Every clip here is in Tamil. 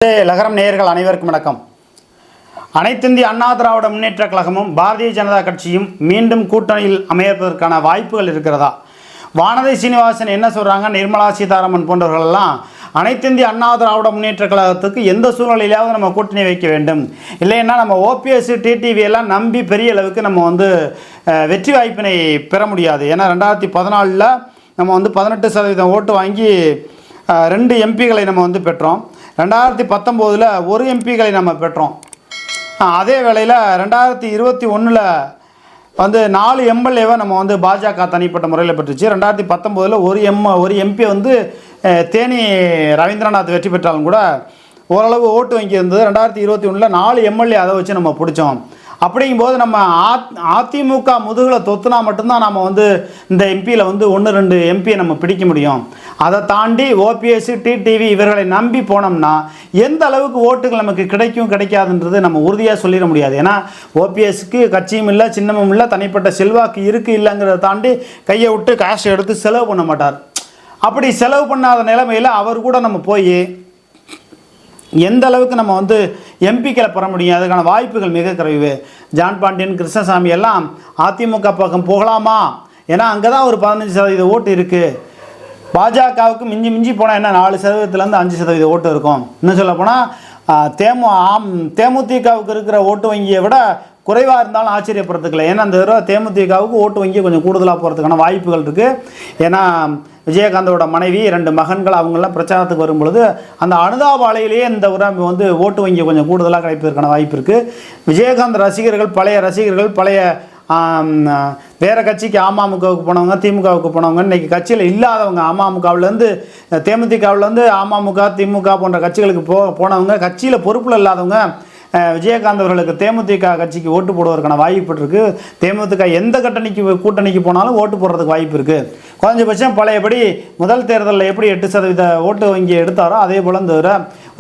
லகரம் நேயர்கள் அனைவருக்கும் வணக்கம். அனைத்திந்திய அண்ணா திராவிட முன்னேற்ற கழகமும் பாரதிய ஜனதா கட்சியும் மீண்டும் கூட்டணியில் அமைப்பதற்கான வாய்ப்புகள் இருக்கிறதா? வானதி சீனிவாசன் என்ன சொல்கிறாங்க, நிர்மலா சீதாராமன் போன்றவர்களெல்லாம் அனைத்திந்திய அண்ணா திராவிட முன்னேற்ற கழகத்துக்கு எந்த சூழ்நிலையிலாவது நம்ம கூட்டணி வைக்க வேண்டும், இல்லைன்னா நம்ம ஓபிஎஸ் டிடிவி எல்லாம் நம்பி பெரிய அளவுக்கு நம்ம வெற்றி வாய்ப்பினை பெற முடியாது. ஏன்னா 2014 நம்ம 18% ஓட்டு வாங்கி 2 எம்பிகளை நம்ம பெற்றோம். 2019 1 எம்பிகளை நம்ம பெற்றோம். அதே வேளையில் 2021 4 எம்எல்ஏவை நம்ம பாஜக தனிப்பட்ட முறையில் பெற்றுச்சு. 2019 ஒரு எம்பி தேனி ரவீந்திரநாத் வெற்றி பெற்றாலும் கூட ஓரளவு ஓட்டு வங்கி இருந்தது. 2021 4 எம்எல்ஏ அதை வச்சு நம்ம பிடிச்சோம். அப்படிங்கும்போது நம்ம அதிமுக முதுகில் தொத்துனா மட்டும்தான் நம்ம இந்த எம்பியில் 1-2 எம்பியை நம்ம பிடிக்க முடியும். அதை தாண்டி ஓபிஎஸ் டிடிவி இவர்களை நம்பி போனோம்னா எந்த அளவுக்கு ஓட்டுகள் நமக்கு கிடைக்கும் கிடைக்காதுன்றது நம்ம உறுதியாக சொல்லிட முடியாது. ஏன்னா ஓபிஎஸ்க்கு கட்சியும் இல்லை, சின்னமும் இல்லை, தனிப்பட்ட செல்வாக்கு இருக்குது இல்லைங்கிறத தாண்டி கையை விட்டு காசை எடுத்து செலவு பண்ண மாட்டார். அப்படி செலவு பண்ணாத நிலைமையில் அவர் கூட நம்ம போய் எந்த அளவுக்கு நம்ம எம்பிக்களை பெற முடியும், அதுக்கான வாய்ப்புகள் மிக குறைவு. ஜான் பாண்டியன், கிருஷ்ணசாமி எல்லாம் அதிமுக பக்கம் போகலாமா? ஏன்னா அங்கே தான் ஒரு 15% ஓட்டு இருக்குது. பாஜகவுக்கு மிஞ்சி போனால் என்ன 4%லேருந்து 5% ஓட்டு இருக்கும். இன்னும் சொல்ல போனால் தேமுதிகவுக்கு இருக்கிற ஓட்டு வங்கியை விட குறைவாக இருந்தாலும் ஆச்சரியப்படுறதுக்கில்லை. ஏன்னா அந்த தடவை தேமுதிகவுக்கு ஓட்டு வங்கி கொஞ்சம் கூடுதலாக போகிறதுக்கான வாய்ப்புகள் இருக்குது. ஏன்னா விஜயகாந்தோட மனைவி 2 மகன்கள் அவங்கெல்லாம் பிரச்சாரத்துக்கு வரும்பொழுது அந்த அனுதாபாலையிலேயே இந்த ஓட்டு வங்கி கொஞ்சம் கூடுதலாக கிடைப்பதற்கான வாய்ப்பு இருக்குது. விஜயகாந்த் ரசிகர்கள், பழைய ரசிகர்கள், பழைய வேறு கட்சிக்கு அமமுகவுக்கு போனவங்க, திமுகவுக்கு போனவங்க, இன்றைக்கி கட்சியில் இல்லாதவங்க, அமமுகவிலேருந்து தேமுதிகவிலேருந்து அமமுக, திமுக போன்ற கட்சிகளுக்கு போனவங்க, கட்சியில் பொறுப்பில் இல்லாதவங்க விஜயகாந்த் அவர்களுக்கு தேமுதிக கட்சிக்கு ஓட்டு போடுவதற்கான வாய்ப்பு இருக்குது. தேமுதிக எந்த கூட்டணிக்கு போனாலும் ஓட்டு போடுறதுக்கு வாய்ப்பு இருக்குது. குறைஞ்சபட்சம் பழையபடி முதல் தேர்தலில் எப்படி 8% ஓட்டு வங்கி எடுத்தாரோ அதே போல் இந்த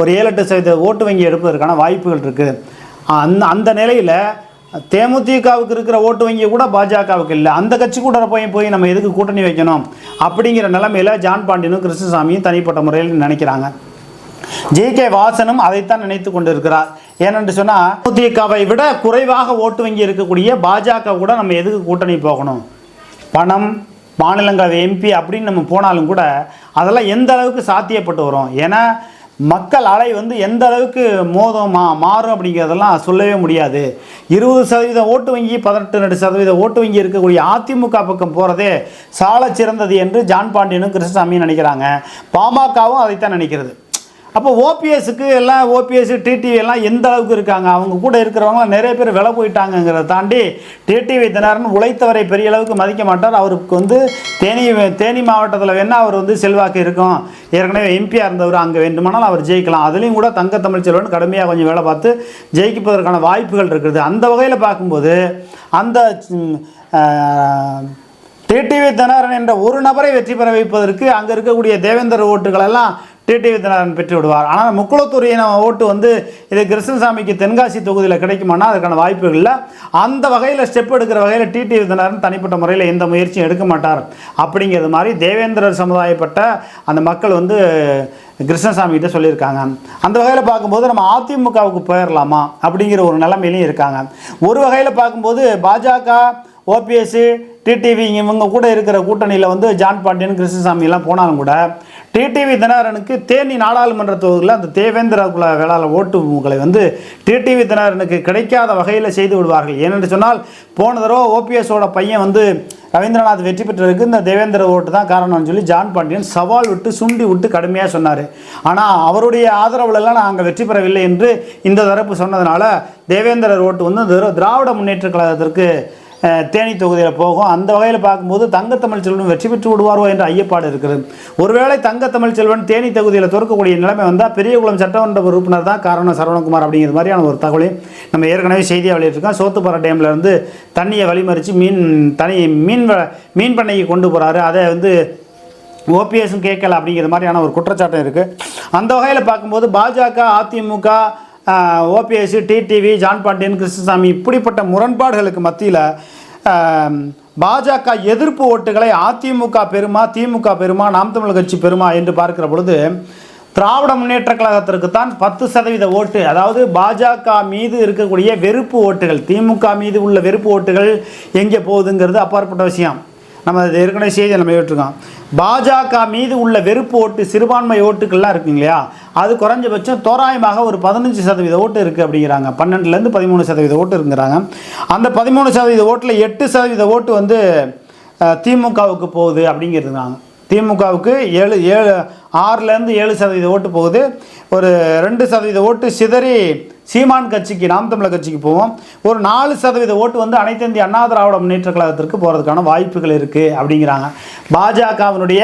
ஒரு 7-8% ஓட்டு வங்கி எடுப்பதற்கான வாய்ப்புகள் இருக்குது. அந்த நிலையில் தேமுதிகவுக்கு இருக்கிற ஓட்டு வங்கி கூட பாஜகவுக்கு இல்லை. அந்த கட்சி கூட போய் நம்ம எதுக்கு கூட்டணி வைக்கணும் அப்படிங்கிற நிலைமையில் ஜான் பாண்டியனும் கிருஷ்ணசாமியும் தனிப்பட்ட முறையில் நினைக்கிறாங்க. ஜே.கே. வாசனும் அதைத்தான் நினைத்து கொண்டிருக்கிறார். ஏனென்று சொன்னால் தேமுதிகவை விட குறைவாக ஓட்டு வங்கி இருக்கக்கூடிய பாஜக கூட நம்ம எதுக்கு கூட்டணி போகணும், பணம், மாநிலங்களவை எம்பி அப்படின்னு நம்ம போனாலும் கூட அதெல்லாம் எந்த அளவுக்கு சாத்தியப்பட்டு வரும். ஏன்னா மக்கள் அலை எந்த அளவுக்கு மாறும் அப்படிங்கிறதெல்லாம் சொல்லவே முடியாது. 20% ஓட்டு வங்கி, 18-2% ஓட்டு வங்கி இருக்கக்கூடிய அதிமுக பக்கம் போகிறதே சால சிறந்தது என்று ஜான் பாண்டியனும் கிருஷ்ணசாமியும் நினைக்கிறாங்க. பாமகவும் அதைத்தான் நினைக்கிறது. அப்போ ஓபிஎஸ்க்கு எல்லாம் ஓபிஎஸ் டிடிவி எல்லாம் எந்த அளவுக்கு இருக்காங்க, அவங்க கூட இருக்கிறவங்களாம் நிறைய பேர் விலை போயிட்டாங்கிறத தாண்டி டிடிவி தினகரன் உழைத்தவரை பெரிய அளவுக்கு மதிக்க மாட்டார். அவருக்கு தேனி மாவட்டத்தில் வேணால் அவர் செல்வாக்கு இருக்கும். ஏற்கனவே எம்பியாக இருந்தவர், அங்கே வேண்டுமானால் அவர் ஜெயிக்கலாம். அதுலேயும் கூட தங்க தமிழ்ச்செல்வன் கடுமையாக கொஞ்சம் வேலை பார்த்து ஜெயிப்பதற்கான வாய்ப்புகள் இருக்குது. அந்த வகையில் பார்க்கும்போது அந்த டிடிவி தினகரன் என்ற ஒரு நபரை வெற்றி பெற வைப்பதற்கு அங்கே இருக்கக்கூடிய தேவேந்தர் ஓட்டுகளெல்லாம் டிடிவி தினகரன் பெற்று விடுவார். ஆனால் முக்குளத்தூரின ஓட்டு இது கிருஷ்ணசாமிக்கு தென்காசி தொகுதியில் கிடைக்குமானா அதுக்கான வாய்ப்புகள் இல்லை. அந்த வகையில் ஸ்டெப் எடுக்கிற வகையில் டிடிவி தினகரன் தனிப்பட்ட முறையில் எந்த முயற்சியும் எடுக்க மாட்டார். அப்படிங்கிறது மாதிரி தேவேந்திரர் சமுதாயப்பட்ட அந்த மக்கள் கிருஷ்ணசாமி கிட்ட சொல்லியிருக்காங்க. அந்த வகையில் பார்க்கும்போது நம்ம அதிமுகவுக்கு போயிடலாமா அப்படிங்கிற ஒரு நிலைமையிலையும் இருக்காங்க. ஒரு வகையில் பார்க்கும்போது பாஜக, ஓபிஎஸ், டிடிவி இவங்க கூட இருக்கிற கூட்டணியில் ஜான் பாண்டியன், கிருஷ்ணசாமி எல்லாம் போனாலும் கூட டிடிவி தினகரனுக்கு தேனி நாடாளுமன்ற தொகுதியில் அந்த தேவேந்திர குல வேளாளர் ஓட்டுகளை டிடிவி தினகரனுக்கு கிடைக்காத வகையில் செய்து விடுவார்கள். ஏனென்று சொன்னால் போன தடவை ஓபிஎஸோட பையன் ரவீந்திரநாத் வெற்றி பெற்றதுக்கு இந்த தேவேந்திர ஓட்டு தான் காரணம்னு சொல்லி ஜான் பாண்டியன் சவால் விட்டு சுண்டி விட்டு கடுமையாக சொன்னார். ஆனால் அவருடைய ஆதரவுலலாம் நாங்கள் வெற்றி பெறவில்லை என்று இந்த தரப்பு சொன்னதுனால தேவேந்திரர் ஓட்டு திராவிட முன்னேற்ற கழகத்திற்கு தேனி தொகுதியில் போகும். அந்த வகையில் பார்க்கும்போது தங்க தமிழ்ச்செல்வன் வெற்றி பெற்று விடுவாரோ என்ற ஐயப்பாடு இருக்கிறது. ஒருவேளை தங்க தமிழ்ச்செல்வன் தேனி தொகுதியில் தோற்கக்கூடிய நிலைமை வந்தால் பெரியகுளம் சட்டமன்ற உறுப்பினர் தான் காரணம் சரவணகுமார் அப்படிங்கிற மாதிரியான ஒரு தகவலையும் நம்ம ஏற்கனவே செய்தியாக வெளியிட்டிருக்கோம். சோத்துப்பாறை டேம்லேருந்து தண்ணியை வழிமறித்து மீன் பண்ணைக்கு கொண்டு போகிறாரு. அதை ஓபிஎஸும் கேட்கல அப்படிங்கிற மாதிரியான ஒரு குற்றச்சாட்டம் இருக்குது. அந்த வகையில் பார்க்கும்போது பாஜக, அதிமுக, ஓபிஎஸ், டிடிவி, ஜான் பாண்டியன், கிருஷ்ணசாமி இப்படிப்பட்ட முரண்பாடுகளுக்கு மத்தியில் பாஜக எதிர்ப்பு ஓட்டுகளை அதிமுக பெறுமா, திமுக பெறுமா, நாம் தமிழர் கட்சி பெறுமா என்று பார்க்கிற பொழுது திராவிட முன்னேற்ற கழகத்திற்கு தான் 10% ஓட்டு, அதாவது பாஜக மீது இருக்கக்கூடிய வெறுப்பு ஓட்டுகள், திமுக மீது உள்ள வெறுப்பு ஓட்டுகள் எங்கே போகுதுங்கிறது அப்பாற்பட்ட விஷயம். நம்ம அது ஏற்கனவே செய்தி நம்ம ஏற்றிருக்கோம். பாஜக மீது உள்ள வெறுப்பு ஓட்டு, சிறுபான்மை ஓட்டுக்கள்லாம் இருக்குங்க இல்லையா, அது குறைஞ்சபட்சம் தோராயமாக ஒரு 15% ஓட்டு இருக்குது அப்படிங்கிறாங்க. 12லேருந்து 13% ஓட்டு இருக்குங்கிறாங்க. அந்த 13% ஓட்டில் 8% ஓட்டு வந்து திமுகவுக்கு போகுது அப்படிங்கிறதுனாங்க. திமுகவுக்கு 6லேருந்து 7% ஓட்டு போகுது. ஒரு 2% ஓட்டு சிதறி சீமான் கட்சிக்கு, நாம் தமிழர் கட்சிக்கு போவோம். ஒரு 4% ஓட்டு வந்து அனைத்து இந்திய அண்ணா திராவிட முன்னேற்ற கழகத்திற்கு போகிறதுக்கான வாய்ப்புகள் இருக்குது அப்படிங்கிறாங்க. பாஜகவினுடைய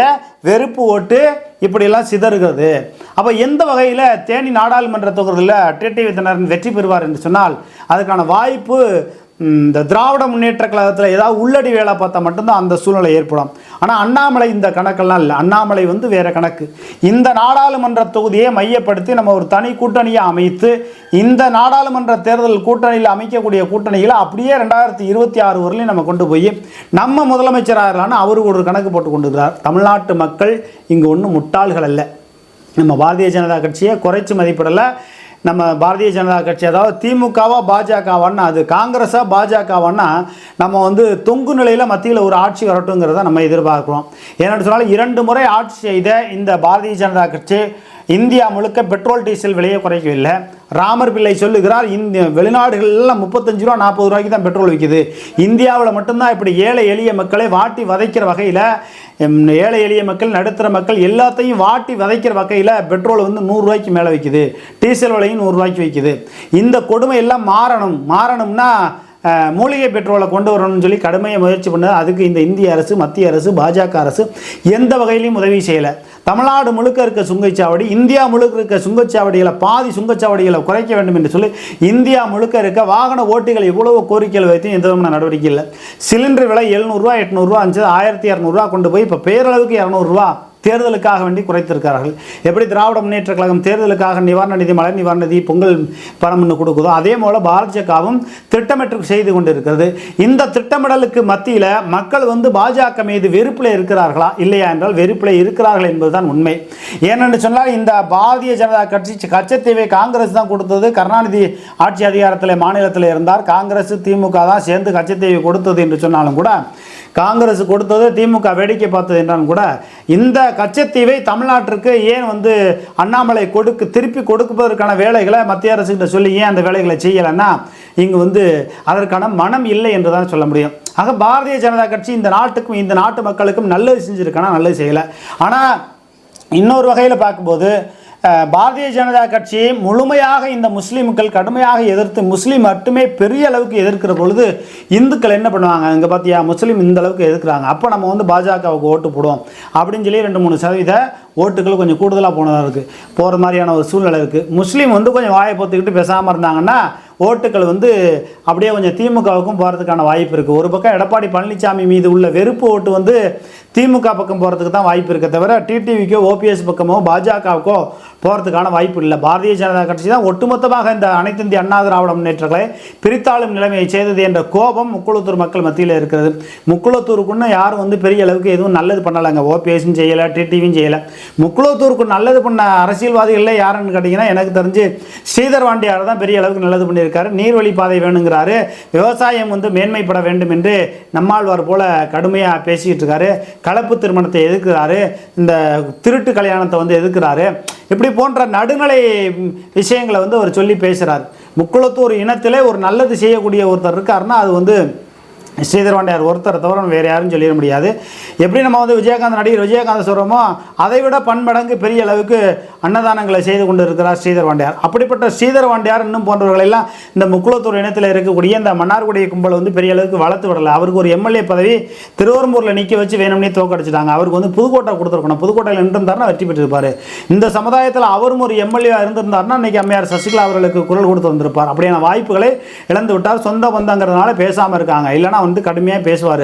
வெறுப்பு ஓட்டு இப்படியெல்லாம் சிதறுகிறது. அப்போ எந்த வகையில் தேனி நாடாளுமன்ற தொகுதியில் டிடிவி தினகரன் வெற்றி பெறுவார் என்று சொன்னால் அதுக்கான வாய்ப்பு இந்த திராவிட முன்னேற்ற கழகத்தில் ஏதாவது உள்ளடி வேலை பார்த்தா மட்டும்தான் அந்த சூழ்நிலை ஏற்படும். ஆனால் அண்ணாமலை இந்த கணக்கெல்லாம் இல்லை. அண்ணாமலை வந்து வேறு கணக்கு. இந்த நாடாளுமன்ற தொகுதியை மையப்படுத்தி நம்ம ஒரு தனி கூட்டணியை அமைத்து இந்த நாடாளுமன்ற தேர்தல் கூட்டணியில் அமைக்கக்கூடிய கூட்டணிகளை அப்படியே 2026 வரலையும் நம்ம கொண்டு போய் நம்ம முதலமைச்சராகலான்னு அவருக்கு ஒரு கணக்கு போட்டு கொண்டுக்கிறார். தமிழ்நாட்டு மக்கள் இங்கே ஒன்றும் முட்டாள்கள் அல்ல. நம்ம பாரதிய ஜனதா கட்சியை குறைச்சி மதிப்பிடலை. நம்ம பாரதிய ஜனதா கட்சி, அதாவது திமுகவா பாஜகவான்னா, அது காங்கிரஸா பாஜகவான்னா, நம்ம வந்து தொங்கு நிலையில் மத்தியில் ஒரு ஆட்சி வரட்டுங்கிறத நம்ம எதிர்பார்க்குறோம். ஏன்னு சொன்னால் 2 முறை ஆட்சி செய்த இந்த பாரதிய ஜனதா கட்சி இந்தியா முழுக்க பெட்ரோல் டீசல் விலையை குறைக்கவில்லை. ராமர் பிள்ளை சொல்லுகிறார், வெளிநாடுகளெல்லாம் 35 ரூபா 40 ரூபாய்க்கு தான் பெட்ரோல் விற்கிது. இந்தியாவில் மட்டும்தான் இப்படி ஏழை எளிய மக்களை வாட்டி வதைக்கிற வகையில், ஏழை எளிய மக்கள், நடுத்தர மக்கள் எல்லாத்தையும் வாட்டி வதைக்கிற வகையில் பெட்ரோல் வந்து 100 ரூபாய்க்கு மேலே விற்கிது, டீசல் விலையும் 100 ரூபாய்க்கு விற்கிது. இந்த கொடுமை எல்லாம் மாறணும்னா மூலிகை பெட்ரோலை கொண்டு வரணும்னு சொல்லி கடுமையாக முயற்சி பண்ணது. அதுக்கு இந்த இந்திய அரசு, மத்திய அரசு, பாஜக அரசு எந்த வகையிலையும் உதவி செய்யலை. தமிழ்நாடு முழுக்க இருக்க சுங்கச்சாவடி, இந்தியா முழுக்க இருக்க சுங்கச்சாவடிகளை, பாதி சுங்கச்சாவடிகளை குறைக்க வேண்டும் என்று சொல்லி இந்தியா முழுக்க இருக்க வாகன ஓட்டிகள் எவ்வளவு கோரிக்கைகள் வைத்து எந்த விதமான நடவடிக்கை இல்லை. சிலிண்டர் விலை 700 ரூபா 800 ரூபா இருந்துச்சு, 1200 ரூபா கொண்டு போய் இப்போ பேரளவுக்கு 200 ரூபா தேர்தலுக்காக வேண்டி குறைத்திருக்கிறார்கள். எப்படி திராவிட முன்னேற்ற கழகம் தேர்தலுக்காக நிவாரண நிதி, மழை நிவாரண நிதி, பொங்கல் பணம்னு கொடுக்குதோ அதே போல பாஜகவும் திட்டமிட்டு செய்து கொண்டிருக்கிறது. இந்த திட்டமிடலுக்கு மத்தியில் மக்கள் வந்து பாஜக மீது வெறுப்பில் இருக்கிறார்களா இல்லையா என்றால் வெறுப்பில் இருக்கிறார்கள் என்பதுதான் உண்மை. ஏனென்று சொன்னால் இந்த பாரதிய ஜனதா கட்சி கச்சத்தீவை காங்கிரஸ் தான் கொடுத்தது. கருணாநிதி ஆட்சி அதிகாரத்தில் மாநிலத்தில் இருந்தார். காங்கிரஸ் திமுக தான் சேர்ந்து கச்சத்தீவை கொடுத்தது என்று சொன்னாலும் கூட, காங்கிரஸ் கொடுத்தது திமுக வேடிக்கை பார்த்தது என்றாலும் கூட, இந்த கச்சத்தீவை தமிழ்நாட்டிற்கு ஏன் வந்து அண்ணாமலை திருப்பி கொடுப்பதற்கான வேலைகளை மத்திய அரசுகிட்ட சொல்லி ஏன் அந்த வேலைகளை செய்யலைன்னா இங்கு வந்து அதற்கான மனம் இல்லை என்று தான் சொல்ல முடியும். ஆக பாரதிய ஜனதா கட்சி இந்த நாட்டுக்கும் இந்த நாட்டு மக்களுக்கும் நல்லது செஞ்சுருக்கானா, நல்லது செய்யலை. ஆனால் இன்னொரு வகையில் பார்க்கும்போது பாரதிய ஜனதா கட்சி முழுமையாக இந்த முஸ்லீம்கள் கடுமையாக எதிர்த்து, முஸ்லீம் மட்டுமே பெரிய அளவுக்கு எதிர்க்கிற பொழுது இந்துக்கள் என்ன பண்ணுவாங்க, இங்கே பார்த்தியா முஸ்லீம் இந்த அளவுக்கு எதிர்க்கிறாங்க, அப்போ நம்ம வந்து பாஜகவுக்கு ஓட்டு போடுவோம் அப்படின்னு சொல்லி 2-3% ஓட்டுகள் கொஞ்சம் கூடுதலாக போகிற மாதிரியான ஒரு சூழ்நிலை இருக்குது. முஸ்லீம் வந்து கொஞ்சம் வாயை பொத்துக்கிட்டு பேசாமல் இருந்தாங்கன்னா ஓட்டுகள் வந்து அப்படியே கொஞ்சம் திமுகவுக்கும் போகிறதுக்கான வாய்ப்பு இருக்குது. ஒரு பக்கம் எடப்பாடி பழனிசாமி மீது உள்ள வெறுப்பு ஓட்டு வந்து திமுக பக்கம் போகிறதுக்கு தான் வாய்ப்பு இருக்க தவிர டிடிவிக்கோ ஓபிஎஸ் பக்கமோ பாஜகவுக்கோ போகிறதுக்கான வாய்ப்பு இல்லை. பாரதிய ஜனதா கட்சி தான் ஒட்டுமொத்தமாக இந்த அனைத்து இந்திய அண்ணா திராவிட முன்னேற்றங்களை பிரித்தாளும் நிலைமையை செய்தது என்ற கோபம் முக்குளத்தூர் மக்கள் மத்தியில் இருக்கிறது. முக்குளத்தூருக்குன்னு யாரும் வந்து பெரிய அளவுக்கு எதுவும் நல்லது பண்ணலைங்க. ஓபிஎஸும் செய்யலை, டிடிவியும் செய்யலை. முக்குளத்தூருக்கு நல்லது பண்ண அரசியல்வாதிகளில் யாருன்னு கேட்டிங்கன்னா எனக்கு தெரிஞ்சு ஸ்ரீதர் வாண்டியார் தான் பெரிய அளவுக்கு நல்லது பண்ணியிருக்காரு. நீர்வழி பாதை வேணுங்கிறாரு, விவசாயம் வந்து மேன்மைப்பட வேண்டும் என்று நம்மாழ்வார் போல கடுமையாக பேசிக்கிட்டு இருக்காரு. கலப்பு திருமணத்தை எதிர்க்கிறாரு, இந்த திருட்டு கல்யாணத்தை வந்து எதிர்க்கிறாரு. இப்படி போன்ற நடுநிலை விஷயங்களை வந்து அவர் சொல்லி பேசுகிறார். முக்குளத்தூர் இனத்திலே ஒரு நல்லது செய்யக்கூடிய ஒருத்தர் இருக்காருன்னா அது வந்து ஸ்ரீதர் வாண்டியார் ஒருத்தரை தவிர வேறு யாரும் சொல்லிட முடியாது. எப்படி நம்ம வந்து நடிகர் விஜயகாந்த் சொல்கிறோமோ அதை விட பன்மடங்கு பெரிய அளவுக்கு அன்னதானங்களை செய்து கொண்டு இருக்கிறார் ஸ்ரீதர் வாண்டியார். அப்படிப்பட்ட ஸ்ரீதர் வாண்டியார் இன்னும் போன்றவர்களெல்லாம் இந்த முக்குளத்தூர் இனத்தில் இருக்கக்கூடிய இந்த மன்னார்குடி கும்பல் வந்து பெரிய அளவுக்கு வளர்த்து விடலை. அவருக்கு ஒரு எம்எல்ஏ பதவி திருவரம்பூரில் நிற்க வச்சு வேணும்னே தோக்கடிச்சிட்டாங்க. அவருக்கு வந்து புதுக்கோட்டை கொடுத்துருக்கணும். புதுக்கோட்டையில் நின்றுருந்தாருன்னா வெற்றி பெற்றிருப்பார். இந்த சமுதாயத்தில் அவரும் ஒரு எம்எல்ஏ இருந்திருந்தாருன்னா இன்றைக்கி அம்மையார் சசிகலா அவர்களுக்கு குரல் கொடுத்து வந்திருப்பார். அப்படியான வாய்ப்புகளை இழந்து விட்டார். சொந்த பந்தங்கிறதுனால பேசாமல் இருக்காங்க. இல்லைனா வந்து கடுமையாக பேசுவார்.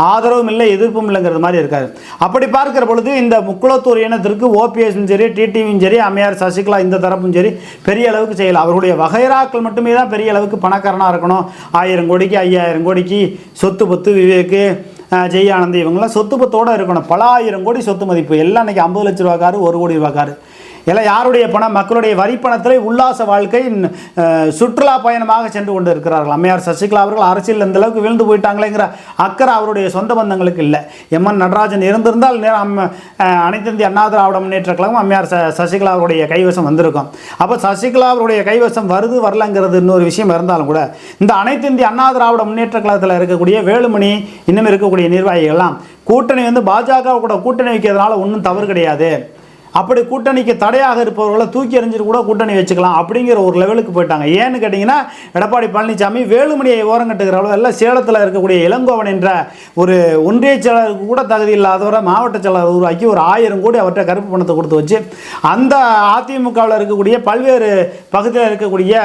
ஆதரவும் இல்லை, எதிர்ப்பும் இல்லைங்கிறது மாதிரி இருக்காரு. அப்படி பார்க்கிற பொழுது இந்த முக்குளத்தூர் இனத்திற்கு ஓபிஎஸும் சரி, டிடிவியும் சரி, அம்மையார் சசிகலா இந்த தரப்பும் சரி பெரிய அளவுக்கு செய்யலாம். அவர்களுடைய வகைராக்கள் மட்டுமே தான் பெரிய அளவுக்கு பணக்காரனாக இருக்கணும். 1000 கோடிக்கு 5000 கோடிக்கு சொத்து பத்து, விவேக்கு, ஜெய் ஆனந்த் இவங்களாம் சொத்து பத்தோடு இருக்கணும். பல 1000 கோடி சொத்து மதிப்பு எல்லாம் இன்றைக்கி 50 லட்ச ரூபாக்காரு, 1 கோடி ரூபாக்காரு. எல்லாம் யாருடைய பணம்? மக்களுடைய வரி பணத்தில் உல்லாச வாழ்க்கை, சுற்றுலா பயணமாக சென்று கொண்டு இருக்கிறார்கள். அம்மையார் சசிகலா அவர்கள் அரசியல் இந்த அளவுக்கு வீழ்ந்து போயிட்டாங்களேங்கிற அக்கறை அவருடைய சொந்த பந்தங்களுக்கு இல்லை. எம்என் நடராஜன் இருந்திருந்தால் அனைத்து இந்திய அண்ணா திராவிட முன்னேற்ற கழகம் அம்மையார் சசிகலா அவருடைய கைவசம் வந்திருக்கும். அப்போ சசிகலா அவருடைய கைவசம் வருது வரலங்கிறது இன்னொரு விஷயம் இருந்தாலும் கூட, இந்த அனைத்து இந்திய அண்ணா திராவிட முன்னேற்ற கழகத்தில் இருக்கக்கூடிய வேலுமணி, இன்னும் இருக்கக்கூடிய நிர்வாகிகள்லாம் கூட்டணி பாஜக கூட கூட்டணி வைக்கிறதுனால ஒன்றும் தவறு கிடையாது, அப்படி கூட்டணிக்கு தடையாக இருப்பவர்களை தூக்கி எறிஞ்சிட்டு கூட கூட்டணி வச்சுக்கலாம் அப்படிங்கிற ஒரு லெவலுக்கு போயிட்டாங்க. ஏன்னு கேட்டிங்கன்னா, எடப்பாடி பழனிசாமி வேலுமணியை ஓரங்கட்டுகிற அளவு எல்லாம் சேலத்தில் இருக்கக்கூடிய இளங்கோவன் என்ற ஒரு ஒன்றிய செயலருக்கு கூட தகுதி இல்லாதவரை மாவட்ட செயலர் உருவாக்கி ஒரு 1000 கோடி அவர்கிட்ட கருப்பு பணத்தை கொடுத்து வச்சு அந்த அதிமுகவில் இருக்கக்கூடிய பல்வேறு பகுதியில் இருக்கக்கூடிய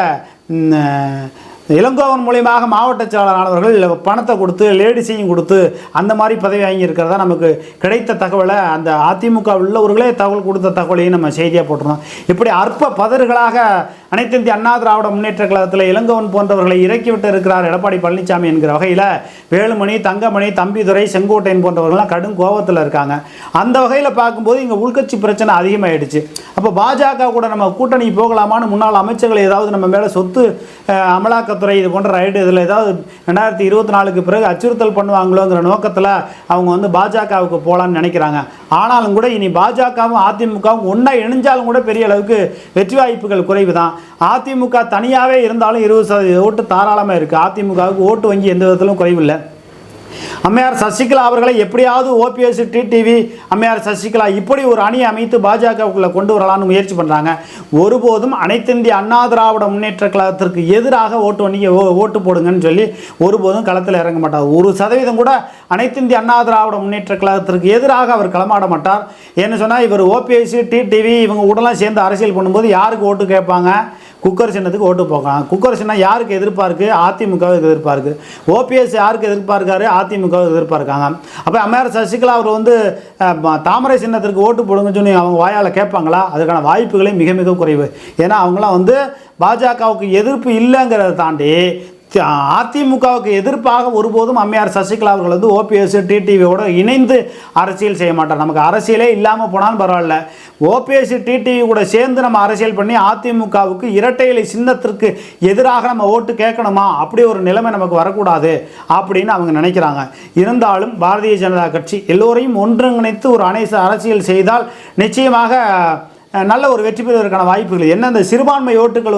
இளங்கோவன் மூலியமாக மாவட்ட செயலாளர்கள் பணத்தை கொடுத்து லேடிஸையும் கொடுத்து அந்த மாதிரி பதவி வாங்கியிருக்கிறதா நமக்கு கிடைத்த தகவலை, அந்த அதிமுக உள்ளவர்களே தகவல் கொடுத்த தகவலையும் நம்ம செய்தியாக போட்டுருந்தோம். இப்படி அற்ப பதறுகளாக அனைத்து இந்திய அண்ணா திராவிட முன்னேற்ற கழகத்தில் இளங்கோவன் போன்றவர்களை இறக்கிவிட்டு இருக்கிறார் எடப்பாடி பழனிசாமி என்கிற வகையில் வேலுமணி, தங்கமணி, தம்பிதுரை, செங்கோட்டையன் போன்றவர்கள்லாம் கடும் கோபத்தில் இருக்காங்க. அந்த வகையில் பார்க்கும்போது இங்கே உள்கட்சி பிரச்சனை அதிகமாகிடுச்சு. அப்போ பாஜக கூட நம்ம கூட்டணி போகலாமான்னு முன்னாள் அமைச்சர்கள் ஏதாவது நம்ம மேலே சொத்து அமலாக்கத்துறை இது போன்ற ரைடு இதில் ஏதாவது 2024க்கு பிறகு அச்சுறுத்தல் பண்ணுவாங்களோங்கிற நோக்கத்தில் அவங்க பாஜகவுக்கு போகலான்னு நினைக்கிறாங்க. ஆனாலும் கூட இனி பாஜகவும் அதிமுகவும் ஒன்றா இணைஞ்சாலும் கூட பெரிய அளவுக்கு வெற்றி வாய்ப்புகள் குறைவு தான். அதிமுக தனியாகவே இருந்தாலும் 20% ஓட்டு தாராளமாக இருக்குது. அதிமுகவுக்கு ஓட்டு வங்கி எந்த விதத்திலும் குறைவில்லை. அம்மையார் சசிகலா அவர்களை எப்படியாவது ஓபிஎஸ், டிடிவி, அம்மையார் சசிகலா இப்படி ஒரு அணி அமைத்து பாஜகவுக்குள்ளே கொண்டு வரலான்னு முயற்சி பண்ணுறாங்க. ஒருபோதும் அனைத்து இந்திய அண்ணா திராவிட முன்னேற்ற கழகத்திற்கு எதிராக ஓட்டு வங்கி ஓட்டு போடுங்கன்னு சொல்லி ஒருபோதும் களத்தில் இறங்க மாட்டார். 1% கூட அனைத்து இந்திய அண்ணா திராவிட முன்னேற்ற கழகத்திற்கு எதிராக அவர் களமாட மாட்டார். ஏன்னு சொன்னால், இவர் ஓபிஎஸ், டிடிவி இவங்க உடலாம் சேர்ந்து அரசியல் பண்ணும்போது யாருக்கு ஓட்டு கேட்பாங்க? குக்கர் சின்னத்துக்கு ஓட்டு போகலாம். குக்கர் சின்னம் யாருக்கு எதிர்ப்பார்க்கு? அதிமுகவுக்கு எதிர்ப்பார்க்கு. ஓபிஎஸ் யாருக்கு எதிர்ப்பார்க்காரு? அதிமுகவுக்கு எதிர்ப்பார்க்காங்க. அப்போ அம்மையார் சசிகலா அவர் தாமரை சின்னத்திற்கு ஓட்டு போடுங்கன்னு சொல்லி அவங்க வாயால் கேட்பாங்களா? அதுக்கான வாய்ப்புகளே மிக மிக குறைவு. ஏன்னா அவங்களாம் பாஜகவுக்கு எதிர்ப்பு இல்லைங்கிறத தாண்டி அதிமுகவுக்கு எதிர்ப்பாக ஒருபோதும் அம்மையார் சசிகலா அவர்கள் ஓபிஎஸ், டிடிவியோட இணைந்து அரசியல் செய்ய மாட்டார். நமக்கு அரசியலே இல்லாமல் போனாலும் பரவாயில்ல, ஓபிஎஸ், டிடிவி கூட சேர்ந்து நம்ம அரசியல் பண்ணி அதிமுகவுக்கு இரட்டை இலை சின்னத்திற்கு எதிராக நம்ம ஓட்டு கேட்கணுமா, அப்படி ஒரு நிலைமை நமக்கு வரக்கூடாது அப்படின்னு அவங்க நினைக்கிறாங்க. இருந்தாலும் பாரதிய ஜனதா கட்சி எல்லோரையும் ஒன்றிணைத்து ஒரு அரசியல் செய்தால் நிச்சயமாக நல்ல ஒரு வெற்றி பெறுவதற்கான வாய்ப்புகள் என்ன? இந்த சிறுபான்மை ஓட்டுகள்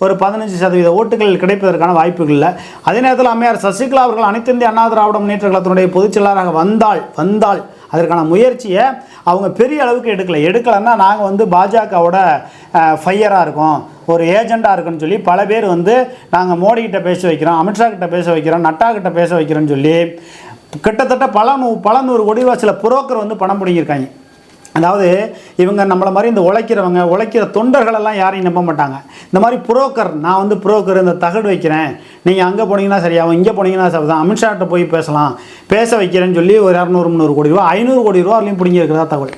ஒரு 15% ஓட்டுகள் கிடைப்பதற்கான வாய்ப்புகள் இல்லை. அதே நேரத்தில் அம்மையார் சசிகலா அவர்கள் அனைத்து இந்திய அண்ணா திராவிட முன்னேற்ற கழகத்தினுடைய பொதுச் செயலாளராக வந்தால் அதற்கான முயற்சியை அவங்க பெரிய அளவுக்கு எடுக்கலைன்னா நாங்கள் பாஜகவோட ஃபையராக இருக்கோம், ஒரு ஏஜெண்டாக இருக்குன்னு சொல்லி பல பேர் நாங்கள் மோடிக்கிட்ட பேச வைக்கிறோம், அமித்ஷா கிட்ட பேச வைக்கிறோம், நட்டா கிட்ட பேச வைக்கிறோன்னு சொல்லி கிட்டத்தட்ட பல நூறு கோடி ரூபா சில புரோக்கர் பணம் பிடிங்கியிருக்காங்க. அதாவது இவங்க நம்மளை மாதிரி இந்த உழைக்கிற தொண்டர்களெல்லாம் யாரையும் நம்ப மாட்டாங்க. இந்த மாதிரி புரோக்கர், நான் புரோக்கர் இந்த தகடு வைக்கிறேன், நீங்கள் அங்கே போனீங்கன்னா சரியாகும், இங்கே போனீங்கன்னா சரிதான், அமித்ஷாட்ட போய் பேச வைக்கிறேன்னு சொல்லி ஒரு 200-300 கோடி ரூபா 500 கோடி ரூபா வரலையும் பிடிங்கி இருக்கிறதா தகவல்.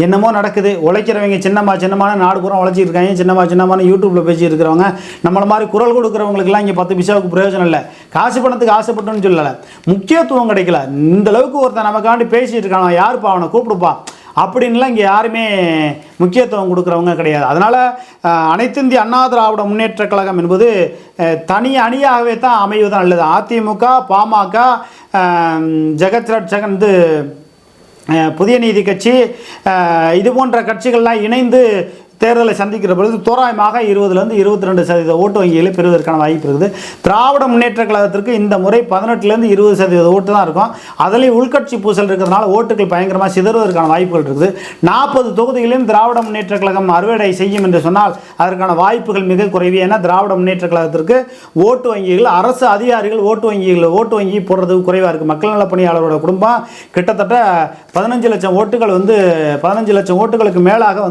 என்னமோ நடக்குது. உழைக்கிறவங்க சின்னமான நாடு பூரா உழைச்சிட்டு இருக்காங்க, சின்னமான யூடியூப்பில் பேசி இருக்கிறவங்க நம்மளை மாதிரி குரல் கொடுக்குறவங்களுக்குலாம் இங்கே 10 பைசாவுக்கு பிரயோஜனம் இல்லை. காசு பணத்துக்கு ஆசைப்பட்டோன்னு சொல்லலை, முக்கியத்துவம் கிடைக்கல. இந்த அளவுக்கு ஒருத்தன் நமக்காண்டி பேசிட்டு இருக்கான், யாருப்பா அவனை கூப்பிடுப்பா அப்படின்லாம் இங்கே யாருமே முக்கியத்துவம் கொடுக்குறவங்க கிடையாது. அதனால் அனைத்து இந்திய அண்ணா திராவிட முன்னேற்ற கழகம் என்பது தனி அணியாகவே தான் அமைவதுதான் நல்லது. அதிமுக, பாமக, ஜெகத்ராஜ் புதிய நீதி கட்சி இது போன்ற கட்சிகள்லாம் இணைந்து தேர்தலை சந்திக்கிற பொழுது தோராயமாக 20-22% ஓட்டு வங்கிகளை பெறுவதற்கான வாய்ப்பு இருக்குது. திராவிட முன்னேற்ற கழகத்திற்கு இந்த முறை 18-20% ஓட்டு தான் இருக்கும். அதில் உள்கட்சி பூசல் இருக்கிறதுனால ஓட்டுகள் பயங்கரமாக சிதறுவதற்கான வாய்ப்புகள் இருக்குது. 40 தொகுதிகளிலும் திராவிட முன்னேற்ற கழகம் அறுவடை செய்யும் என்று சொன்னால் அதற்கான வாய்ப்புகள் மிக குறைவு. ஏன்னா திராவிட முன்னேற்ற கழகத்திற்கு ஓட்டு வங்கிகள், அரசு அதிகாரிகள் ஓட்டு வங்கி போடுறது குறைவாக இருக்குது. மக்கள் நல பணியாளரோட குடும்பம் கிட்டத்தட்ட 15 லட்சம் ஓட்டுகள் 15 லட்சம் ஓட்டுகளுக்கு மேலாக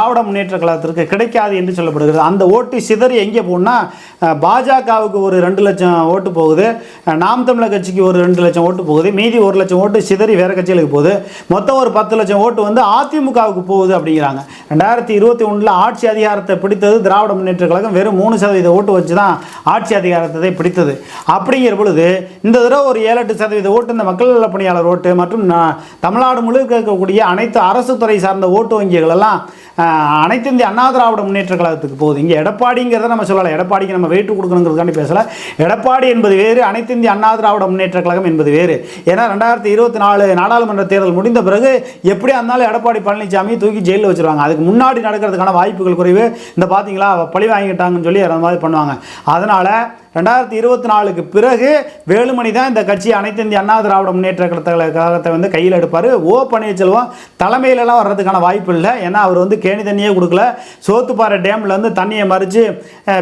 திராவிட முன்னேற்ற கழகத்திற்கு கிடைக்காது என்று சொல்லப்படுகிறது. அந்த ஓட்டு சிதறி எங்கே போகும்னா பாஜகவுக்கு ஒரு 2 லட்சம் ஓட்டு போகுது, நாம் தமிழர் கட்சிக்கு ஒரு 2 லட்சம் ஓட்டு போகுது, மீதி 1 லட்சம் ஓட்டு சிதறி வேறு கட்சிகளுக்கு போகுது. மொத்தம் ஒரு 10 லட்சம் ஓட்டு அதிமுகவுக்கு போகுது அப்படிங்கிறாங்க. 2021 ஆட்சி அதிகாரத்தை பிடித்தது திராவிட முன்னேற்ற கழகம் வெறும் 3% ஓட்டு வச்சு தான் ஆட்சி அதிகாரத்தை பிடித்தது. அப்படிங்கிற பொழுது இந்த தடவை ஒரு 7-8% ஓட்டு இந்த மக்கள் நல பணியாளர் ஓட்டு மற்றும் தமிழ்நாடு முழுக்க இருக்கக்கூடிய அனைத்து அரசு துறை சார்ந்த ஓட்டு வங்கிகள் எல்லாம் அனைத்து இந்திய அண்ணா திராவிட முன்னேற்ற கழகத்துக்கு போகுது. இங்கே எடப்பாடிங்கிறத நம்ம சொல்லலை, எடப்பாடிக்கு நம்ம வெயிட்டு கொடுக்கணுங்கிறதுக்காண்டி பேசலை. எடப்பாடி என்பது வேறு, அனைத்து இந்திய அண்ணா திராவிட முன்னேற்ற கழகம் என்பது வேறு. ஏன்னா 2024 நாடாளுமன்ற தேர்தல் முடிந்த பிறகு எப்படியா இருந்தாலும் எடப்பாடி பழனிசாமி தூக்கி ஜெயிலில் வச்சிருவாங்க. அதுக்கு முன்னாடி நடக்கிறதுக்கான வாய்ப்புகள் குறைவு. இந்த பார்த்தீங்களா பழி வாங்கிட்டாங்கன்னு சொல்லி அந்த மாதிரி பண்ணுவாங்க. அதனால் 2024க்கு பிறகு வேலுமணி தான் இந்த கட்சி அனைத்து இந்திய அண்ணா திராவிட முன்னேற்ற கழகத்தை வந்து கையில் எடுப்பார். பன்னீர்செல்வம் தலைமையிலலாம் வர்றதுக்கான வாய்ப்பு இல்லை. ஏன்னா அவர் வந்து கேணி தண்ணியே கொடுக்கல. சோத்துப்பாறை டேமில் வந்து தண்ணியை மறித்து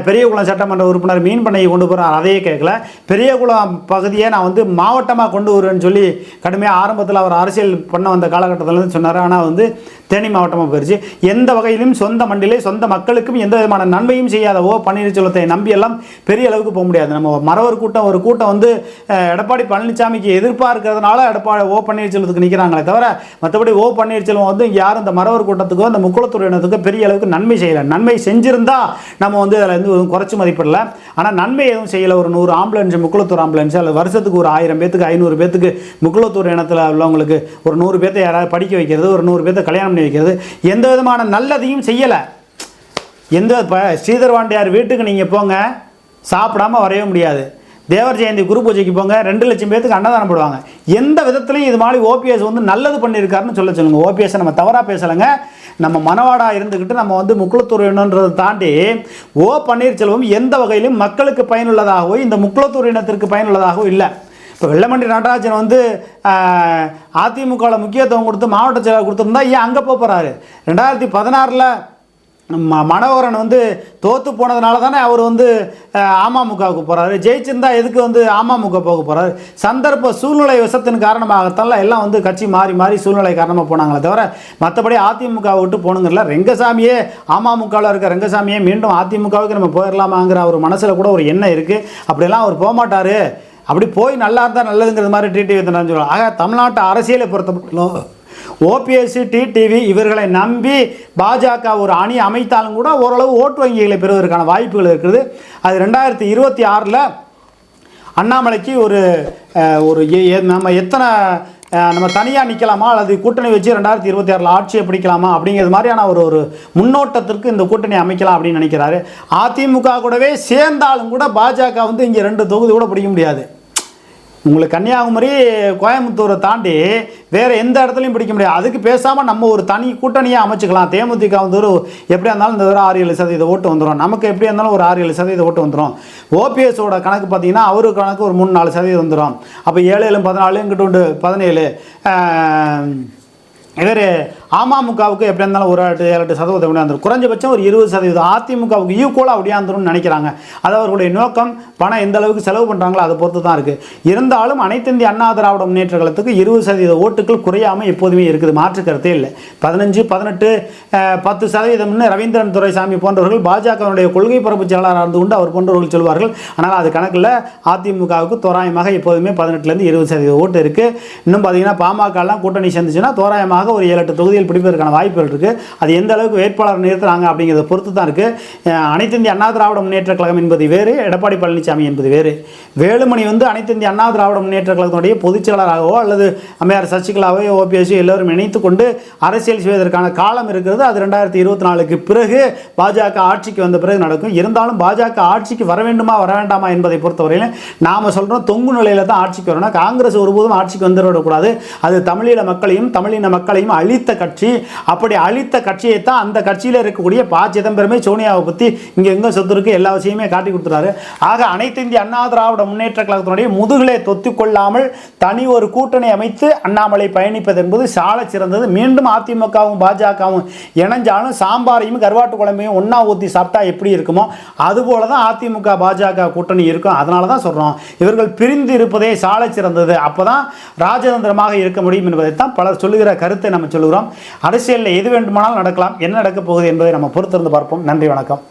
பெரியகுளம் சட்டமன்ற உறுப்பினர் மீன் பண்ணையை கொண்டு போகிறார், அதையே கேட்கல. பெரியகுளம் பகுதியை நான் வந்து மாவட்டமாக கொண்டு வருவேன்னு சொல்லி கடுமையாக ஆரம்பத்தில் அவர் அரசியல் பண்ண வந்த காலகட்டத்தில் சொன்னார். ஆனால் வந்து தேனி மாவட்டமாக போயிடுச்சு. எந்த வகையிலும் சொந்த மண்டிலே சொந்த மக்களுக்கும் எந்த விதமான நன்மையும் செய்யாத பன்னீர்செல்வத்தை நம்பி எல்லாம் பெரிய அளவுக்கு போக முடியாது. நம்ம மறவர் கூட்டம் ஒரு கூட்டம் வந்து எடப்பாடி பழனிசாமிக்கு எதிர்ப்பாக இருக்கிறதுனால பன்னீர்செல்வத்துக்கு நிற்கிறாங்களே தவிர மற்றபடி பன்னீர்செல்வம் வந்து யாரும் இந்த மறவர் கூட்டத்துக்கோ இந்த முக்குளத்தூர் இனத்துக்கோ பெரிய அளவுக்கு நன்மை செய்யலை. நன்மை செஞ்சிருந்தா நம்ம வந்து அதில் வந்து குறைச்சி மதிப்பிடல. ஆனால் நன்மை எதுவும் செய்யலை. ஒரு 100 ஆம்புலன்ஸ் முக்குளத்தூர் ஆம்புலன்ஸ் அல்லது வருஷத்துக்கு ஒரு 1000 பேத்துக்கு 500 பேத்துக்கு முக்குளத்தூர் இனத்தில் உள்ளவங்களுக்கு ஒரு 100 பேர்த்தை யாராவது படிக்க வைக்கிறது, ஒரு 100 பேர்த்தை கல்யாணம் பண்ணி வைக்கிறது, எந்த விதமான நல்லதையும் செய்யலை. ஸ்ரீதர் வாண்டியார் வீட்டுக்கு நீங்கள் போங்க, சாப்பிடாம வரவே முடியாது. தேவர் ஜெயந்தி குரு பூஜைக்கு போங்க, 2 லட்சம் பேத்துக்கு அன்னதானம் போடுவாங்க. எந்த விதத்துலையும் இது மாதிரி ஓபிஎஸ் வந்து நல்லது பண்ணியிருக்காருன்னு சொல்லுங்க. ஓபிஎஸ் நம்ம தவறாக பேசலைங்க. நம்ம மனவாடாக இருந்துக்கிட்டு நம்ம வந்து முக்குளத்தூர் இனன்றதை தாண்டி பன்னீர்செல்வம் எந்த வகையிலும் மக்களுக்கு பயனுள்ளதாகவோ இந்த முக்குளத்தூர் இனத்திற்கு பயனுள்ளதாகவோ இல்லை. இப்போ வெள்ளமண்டி நடராஜன் வந்து அதிமுகவில் முக்கியத்துவம் கொடுத்து மாவட்ட செயலாளர் கொடுத்துருந்தா ஏன் அங்கே போகிறாரு? 2016 மனோகரன் வந்து தோற்று போனதுனால தானே அவர் வந்து அமமுகவுக்கு போகிறாரு. ஜெயிச்சிருந்தா எதுக்கு வந்து அமமுக போக போகிறாரு? சந்தர்ப்ப சூழ்நிலை விஷத்தின் காரணமாகத்தான் எல்லாம் வந்து கட்சி மாறி மாறி சூழ்நிலை காரணமாக போனாங்களே தவிர மற்றபடி அதிமுக விட்டு போகணுங்கிறல. ரெங்கசாமியே அமமுகவில் இருக்க ரெங்கசாமியே மீண்டும் அதிமுகவுக்கு நம்ம போயிடலாமாங்கிற ஒரு மனசில் கூட ஒரு எண்ணம் இருக்குது. அப்படியெல்லாம் அவர் போக மாட்டார். அப்படி போய் நல்லா இருந்தால் நல்லதுங்கிற மாதிரி டிடிவி தினகரன் சொல்லுவாங்க. ஆக தமிழ்நாட்டு அரசியலை பொறுத்தப்பட்டோம் ஓபிஎஸ் டிடிவி இவர்களை நம்பி பாஜக ஒரு அணி அமைத்தாலும் கூட ஓரளவு ஓட்டு வங்கிகளை பெறுவதற்கான வாய்ப்புகள் இருக்குது. அது 2026 அண்ணாமலைக்கு ஒரு நம்ம தனியாக நிற்கலாமா அல்லது கூட்டணி வச்சு 2026 ஆட்சியை பிடிக்கலாமா அப்படிங்கிறது மாதிரியான ஒரு முன்னோட்டத்திற்கு இந்த கூட்டணி அமைக்கலாம் அப்படின்னு நினைக்கிறாரு. அதிமுக கூடவே சேர்ந்தாலும் கூட பாஜக வந்து இங்கே 2 தொகுதி கூட பிடிக்க முடியாது. உங்களுக்கு கன்னியாகுமரி கோயம்புத்தூரை தாண்டி வேறு எந்த இடத்துலையும் பிடிக்க முடியாது. அதுக்கு பேசாமல் நம்ம ஒரு தனி கூட்டணியாக அமைச்சிக்கலாம். தேமுதிக வந்து எப்படியா இருந்தாலும் இந்த 6-7% ஓட்டு வந்துடும். நமக்கு எப்படியா இருந்தாலும் ஒரு 6-7% ஓட்டு வந்துடும். ஓபிஎஸோட கணக்கு பார்த்தீங்கன்னா அவரு கணக்கு ஒரு 3-4% வந்துடும். அப்போ 7-14 இங்கிட்டு உண்டு 17. இவர் அமமுகவுக்கு எப்படி இருந்தாலும் ஒரு 7-8% ஒடியாந்துடும். குறைஞ்சபட்சம் ஒரு 20%. அதிமுகவுக்கு ஈக்குவலாக ஒடியாந்துரும்னு நினைக்கிறாங்க. அது அவர்களுடைய நோக்கம். பணம் எந்த அளவுக்கு செலவு பண்ணுறாங்களோ அதை பொறுத்து தான் இருக்குது. இருந்தாலும் அனைத்து இந்திய அண்ணா திராவிட முன்னேற்ற கழகத்துக்கு 20% ஓட்டுகள் குறையாமல் எப்போதுமே இருக்குது. மாற்று கருத்தே இல்லை. 15, 18, 10% ரவீந்திரன் துரைசாமி போன்றவர்கள் பாஜகவுடைய கொள்கை பரப்பு செயலாளராக இருந்து கொண்டு அவர் போன்றவர்கள் சொல்வார்கள். ஆனால் அது கணக்கில் அதிமுகவுக்கு தோராயமாக எப்போதுமே 18 - 20% ஓட்டு இருக்குது. இன்னும் பார்த்தீங்கன்னா பாமகலாம் கூட்டணி சேர்ந்துச்சுன்னா தோராயமாக ஒரு 7-8 தொகுதியில் பிடிப்பதற்கான வாய்ப்புகள் இருக்குது. அது எந்த அளவுக்கு வேட்பாளர் நிறுத்துறாங்க அப்படிங்கிறத பொறுத்து தான் இருக்குது. அனைத்து இந்திய அண்ணா திராவிட முன்னேற்ற கழகம் என்பது வேறு, எடப்பாடி பழனிசாமி என்பது வேறு. வேலுமணி வந்து அனைத்து இந்திய அண்ணா திராவிட முன்னேற்ற கழகத்தினுடைய பொதுச் செயலாளராகவோ அல்லது அம்மையார் சசிகலாவோ ஓபிஎஸ் எல்லோரும் இணைத்து கொண்டு அரசியல் செய்வதற்கான காலம் இருக்கிறது. அது 2024க்கு பிறகு பாஜக ஆட்சிக்கு வந்த பிறகு நடக்கும். இருந்தாலும் பாஜக ஆட்சிக்கு வர வேண்டுமா வர வேண்டாமா என்பதை பொறுத்தவரையில் நாம் சொல்கிறோம் தொங்கு நிலையில் தான் ஆட்சிக்கு வரணும். காங்கிரஸ் ஒருபோதும் ஆட்சிக்கு வந்துவிடக்கூடாது. அது தமிழீழ மக்களையும் தமிழின மக்களையும் அழித்த கட்சி. அப்படி அழித்த கட்சியை தான் அந்த கட்சியில் இருக்கக்கூடிய ப. சிதம்பரமே சோனியாவை பற்றி இங்கே எங்கே சொத்து இருக்கு எல்லா விஷயமே காட்டி கொடுத்துறாரு. ஆக அனைத்து இந்திய அண்ணா திராவிட முன்னேற்ற கழகத்தினுடைய முதுகிலே தொத்திக் கொள்ளாமல் தனி ஒரு கூட்டணி அமைத்து அண்ணாமலை பயணிப்பது என்பது சால சிறந்தது. மீண்டும் அதிமுகவும் பாஜகவும் இணைஞ்சாலும் சாம்பாரையும் கருவாட்டு குழம்பையும் ஒன்றா ஊற்றி சாப்பிட்டா எப்படி இருக்குமோ அதுபோல தான் அதிமுக பாஜக கூட்டணி இருக்கும். அதனால தான் சொல்கிறோம் இவர்கள் பிரிந்து இருப்பதே சால சிறந்தது. அப்போ தான் ராஜதந்திரமாக இருக்க முடியும் என்பதைத்தான் பலர் சொல்லுகிற கருத்தை நம்ம சொல்லுகிறோம். அரசியலில் எது வேண்டுமானாலும் நடக்கலாம். என்ன நடக்கப் போகுது என்பதை நம்ம பொறுத்திருந்து பார்ப்போம். நன்றி, வணக்கம்.